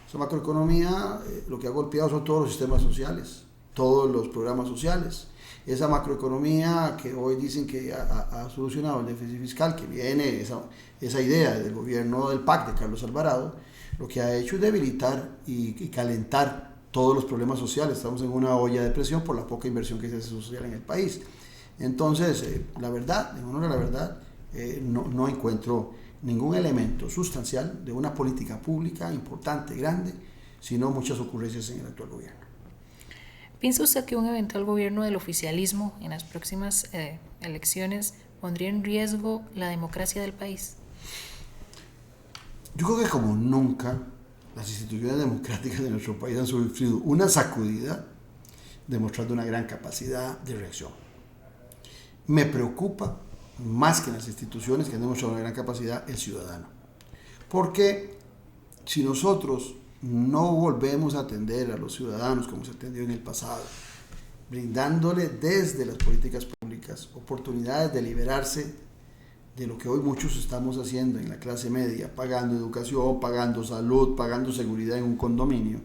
Esa macroeconomía lo que ha golpeado son todos los sistemas sociales, todos los programas sociales. Esa macroeconomía que hoy dicen que ha solucionado el déficit fiscal, que viene esa idea del gobierno del PAC de Carlos Alvarado, lo que ha hecho es debilitar y calentar todos los problemas sociales. Estamos en una olla de presión por la poca inversión que se hace social en el país. Entonces, la verdad, en honor a la verdad, no encuentro ningún elemento sustancial de una política pública importante, grande, sino muchas ocurrencias en el actual gobierno. ¿Piensa usted que un eventual gobierno del oficialismo en las próximas elecciones pondría en riesgo la democracia del país? Yo creo que como nunca las instituciones democráticas de nuestro país han sufrido una sacudida, demostrando una gran capacidad de reacción. Me preocupa más que las instituciones que han demostrado una gran capacidad, el ciudadano. Porque si nosotros no volvemos a atender a los ciudadanos como se atendió en el pasado, brindándole desde las políticas públicas oportunidades de liberarse de lo que hoy muchos estamos haciendo en la clase media, pagando educación, pagando salud, pagando seguridad en un condominio,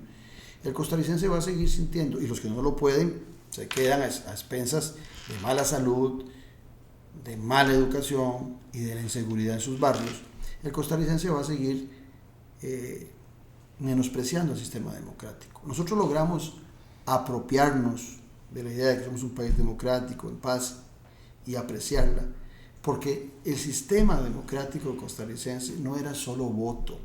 el costarricense va a seguir sintiendo, y los que no lo pueden se quedan a expensas de mala salud, de mala educación y de la inseguridad en sus barrios. El costarricense va a seguir menospreciando el sistema democrático. Nosotros logramos apropiarnos de la idea de que somos un país democrático, en paz, y apreciarla, porque el sistema democrático costarricense no era solo voto,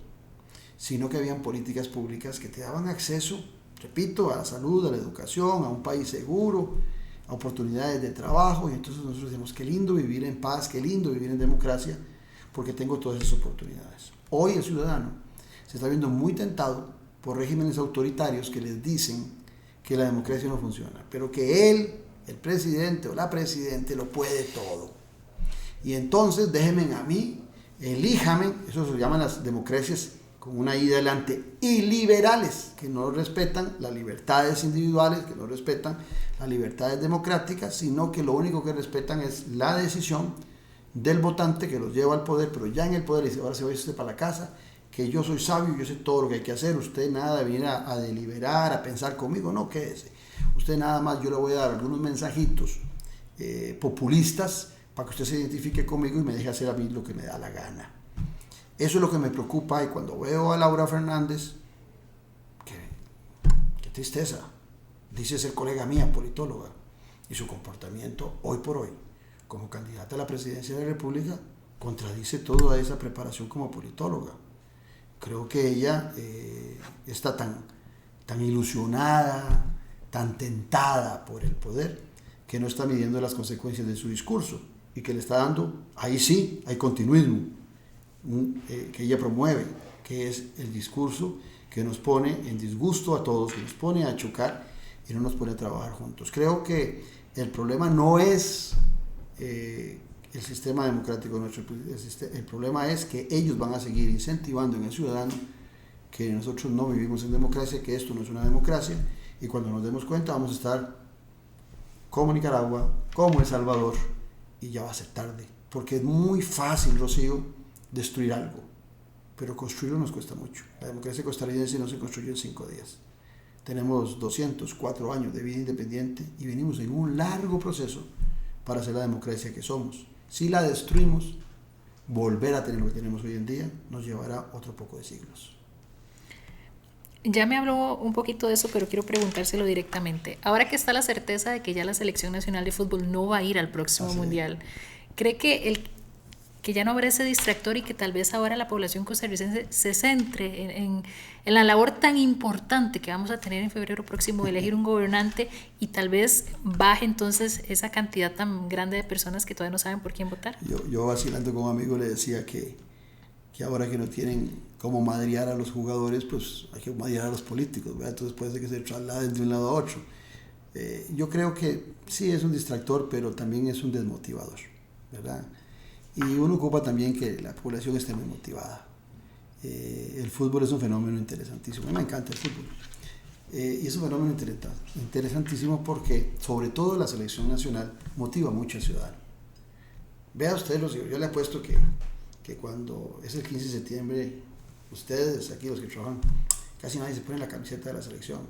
sino que habían políticas públicas que te daban acceso, repito, a la salud, a la educación, a un país seguro, a oportunidades de trabajo, y entonces nosotros decimos, qué lindo vivir en paz, qué lindo vivir en democracia, porque tengo todas esas oportunidades. Hoy el ciudadano se está viendo muy tentado por regímenes autoritarios que les dicen que la democracia no funciona, pero que él, el presidente o la presidente, lo puede todo. Y entonces déjenme a mí, elíjame, eso se llaman las democracias con una I delante, iliberales, que no respetan las libertades individuales, que no respetan las libertades democráticas, sino que lo único que respetan es la decisión del votante que los lleva al poder, pero ya en el poder dice, ahora se va usted para la casa, que yo soy sabio, yo sé todo lo que hay que hacer, usted nada de venir a deliberar, a pensar conmigo, no, quédese. Usted nada más, yo le voy a dar algunos mensajitos populistas para que usted se identifique conmigo y me deje hacer a mí lo que me da la gana. Eso es lo que me preocupa, y cuando veo a Laura Fernández, qué tristeza, dice ser colega mía, politóloga, y su comportamiento hoy por hoy, como candidata a la presidencia de la República, contradice toda esa preparación como politóloga. Creo que ella está tan ilusionada, tan tentada por el poder, que no está midiendo las consecuencias de su discurso, y que le está dando, ahí sí, hay continuismo, que ella promueve, que es el discurso que nos pone en disgusto a todos, que nos pone a chocar y no nos pone a trabajar juntos. Creo que el problema no es el sistema democrático nuestro, el problema es que ellos van a seguir incentivando en el ciudadano que nosotros no vivimos en democracia, que esto no es una democracia, Y cuando nos demos cuenta vamos a estar como Nicaragua, como El Salvador, y ya va a ser tarde. Porque es muy fácil, Rocío, destruir algo, pero construirlo nos cuesta mucho. La democracia costarricense no se construyó en 5 días. Tenemos 204 años de vida independiente y venimos en un largo proceso para ser la democracia que somos. Si la destruimos, volver a tener lo que tenemos hoy en día nos llevará otro poco de siglos. Ya me habló un poquito de eso, pero quiero preguntárselo directamente. Ahora que está la certeza de que ya la Selección Nacional de Fútbol no va a ir al próximo Mundial, ¿cree que ya no habrá ese distractor y que tal vez ahora la población costarricense se centre en la labor tan importante que vamos a tener en febrero próximo de elegir un gobernante y tal vez baje entonces esa cantidad tan grande de personas que todavía no saben por quién votar? Yo vacilando con un amigo le decía que ahora que no tienen cómo madrear a los jugadores, pues hay que madrear a los políticos, ¿verdad? Entonces puede ser que se trasladen de un lado a otro. Yo creo que sí es un distractor, pero también es un desmotivador, ¿verdad? Y uno ocupa también que la población esté muy motivada. El fútbol es un fenómeno interesantísimo, a mí me encanta el fútbol. Y es un fenómeno interesantísimo porque sobre todo la selección nacional motiva mucho al ciudadano. Vea usted, yo le apuesto que cuando es el 15 de septiembre, ustedes aquí los que trabajan, casi nadie se pone la camiseta de la selección.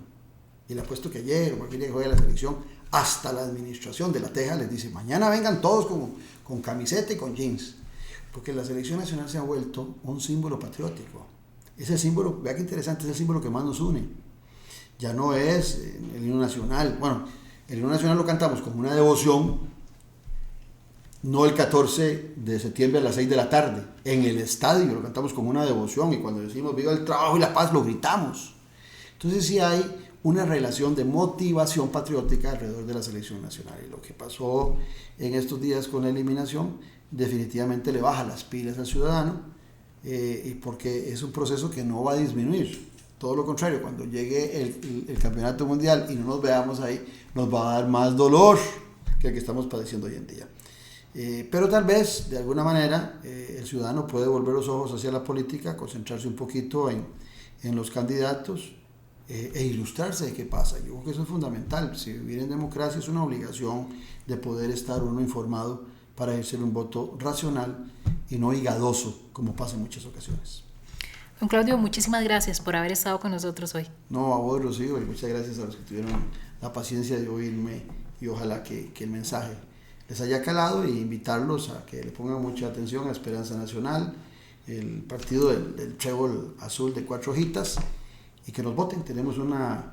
Y le apuesto que ayer o cualquier día que juegue la selección, hasta la administración de La Teja les dice, mañana vengan todos con camiseta y con jeans. Porque la selección nacional se ha vuelto un símbolo patriótico. Es el símbolo, vea qué interesante, es el símbolo que más nos une. Ya no es el himno nacional. Bueno, el himno nacional lo cantamos como una devoción, no el 14 de septiembre a las 6 de la tarde. En el estadio lo cantamos como una devoción y cuando decimos viva el trabajo y la paz lo gritamos. Entonces sí hay una relación de motivación patriótica alrededor de la selección nacional. Y lo que pasó en estos días con la eliminación definitivamente le baja las pilas al ciudadano, y porque es un proceso que no va a disminuir. Todo lo contrario, cuando llegue el campeonato mundial y no nos veamos ahí, nos va a dar más dolor que el que estamos padeciendo hoy en día. Pero tal vez, de alguna manera, el ciudadano puede volver los ojos hacia la política, concentrarse un poquito en los candidatos, e ilustrarse de qué pasa. Yo creo que eso es fundamental. Si vivir en democracia es una obligación de poder estar uno informado para ejercer un voto racional y no higadoso, como pasa en muchas ocasiones. Don Claudio, muchísimas gracias por haber estado con nosotros hoy. No, a vos, Rocío, y muchas gracias a los que tuvieron la paciencia de oírme, y ojalá que el mensaje les haya calado, e invitarlos a que le pongan mucha atención a Esperanza Nacional, el partido del trébol azul de 4 hojitas, y que nos voten. Tenemos una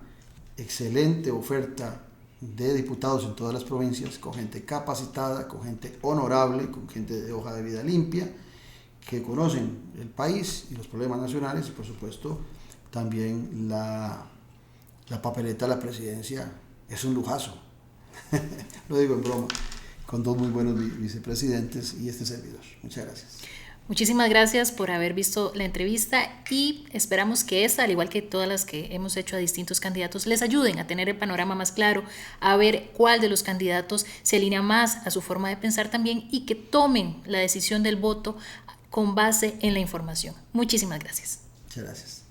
excelente oferta de diputados en todas las provincias, con gente capacitada, con gente honorable, con gente de hoja de vida limpia, que conocen el país y los problemas nacionales, y por supuesto también la papeleta de la presidencia es un lujazo. Lo digo en broma, con 2 muy buenos vicepresidentes y este servidor. Muchas gracias. Muchísimas gracias por haber visto la entrevista y esperamos que esta, al igual que todas las que hemos hecho a distintos candidatos, les ayuden a tener el panorama más claro, a ver cuál de los candidatos se alinea más a su forma de pensar también y que tomen la decisión del voto con base en la información. Muchísimas gracias. Muchas gracias.